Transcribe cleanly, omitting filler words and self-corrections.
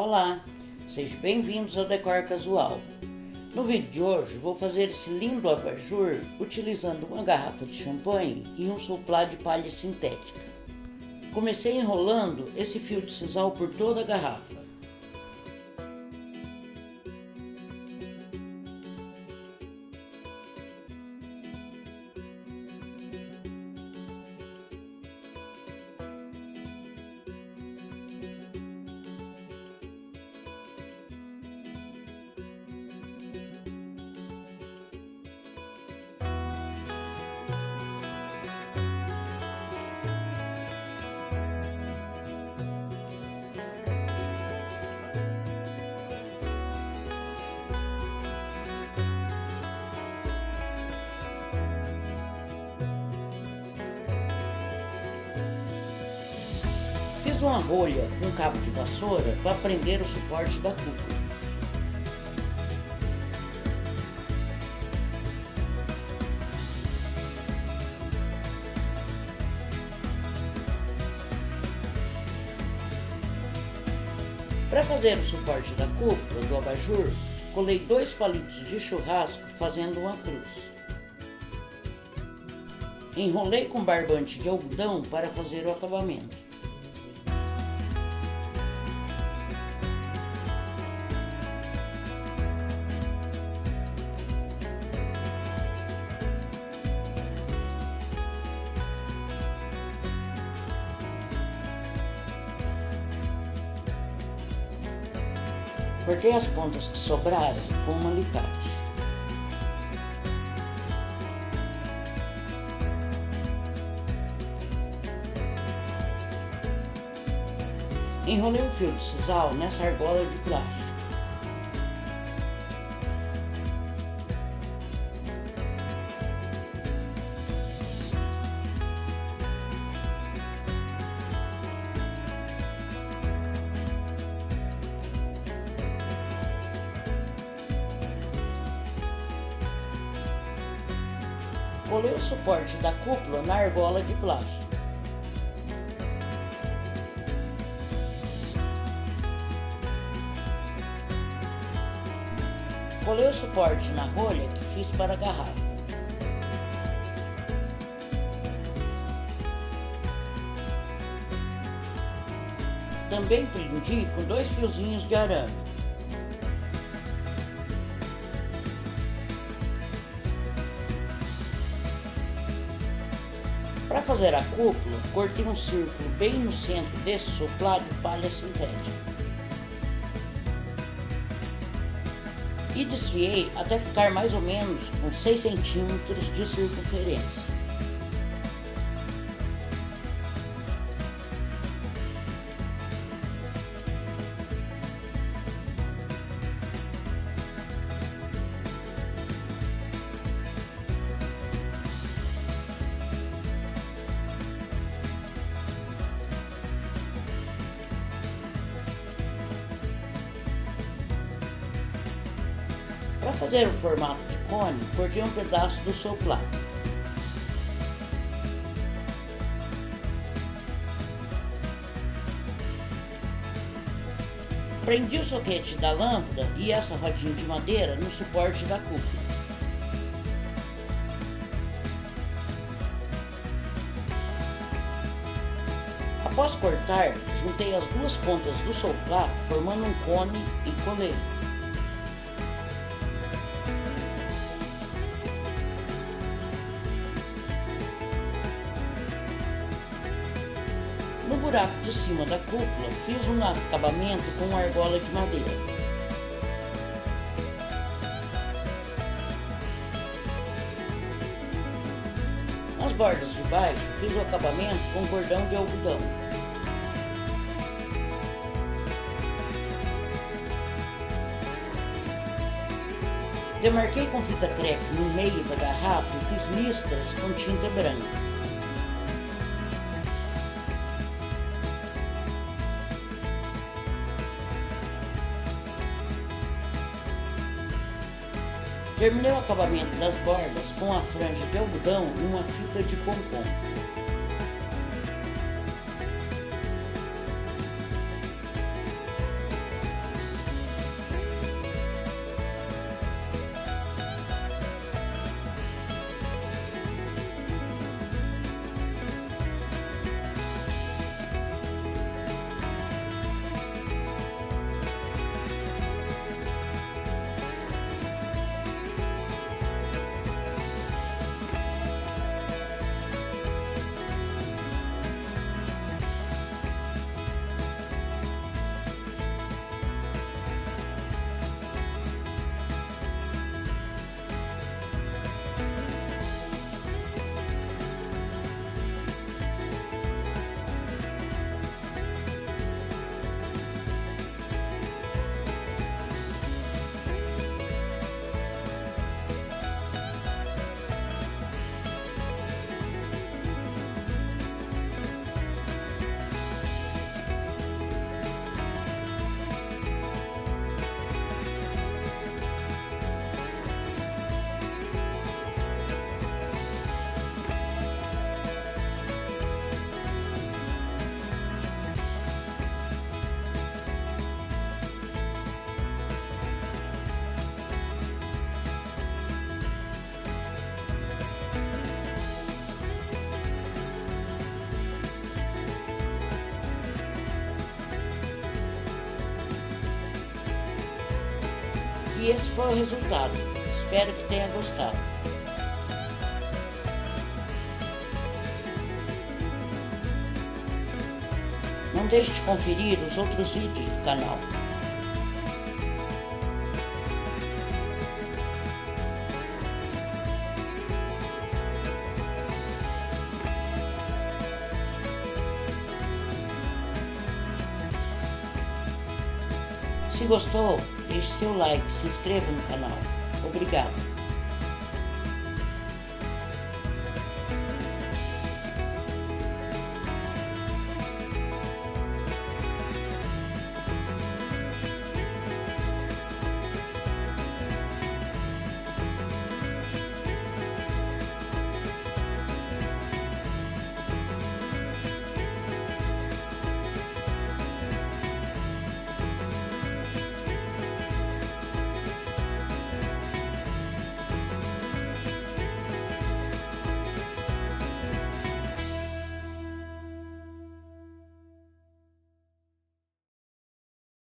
Olá, sejam bem-vindos ao Decor Casual. No vídeo de hoje vou fazer esse lindo abajur utilizando uma garrafa de champanhe e um soplá de palha sintética. Comecei enrolando esse fio de sisal por toda a garrafa. Fiz uma rolha com cabo de vassoura para prender o suporte da cúpula. Para fazer o suporte da cúpula do abajur, colei 2 palitos de churrasco fazendo uma cruz. Enrolei com barbante de algodão para fazer o acabamento. Cortei as pontas que sobraram com um alicate. Enrolei o fio de sisal nessa argola de plástico. Colei o suporte da cúpula na argola de plástico. Colei o suporte na rolha que fiz para a garrafa. Também prendi com 2 fiozinhos de arame. Para fazer a cúpula, cortei um círculo bem no centro desse soplá de palha sintética. E desfiei até ficar mais ou menos com 6 centímetros de circunferência. Para fazer o formato de cone, cortei um pedaço do soplá. Prendi o soquete da lâmpada e essa rodinha de madeira no suporte da cúpula. Após cortar, juntei as 2 pontas do soplá, formando um cone e colei. No buraco de cima da cúpula, fiz um acabamento com argola de madeira. Nas bordas de baixo, fiz o acabamento com cordão de algodão. Demarquei com fita crepe no meio da garrafa e fiz listras com tinta branca. Terminei o acabamento das bordas com a franja de algodão e uma fita de pompom. E esse foi o resultado. Espero que tenha gostado. Não deixe de conferir os outros vídeos do canal. Se gostou, deixe seu like, se inscreva no canal. Obrigado!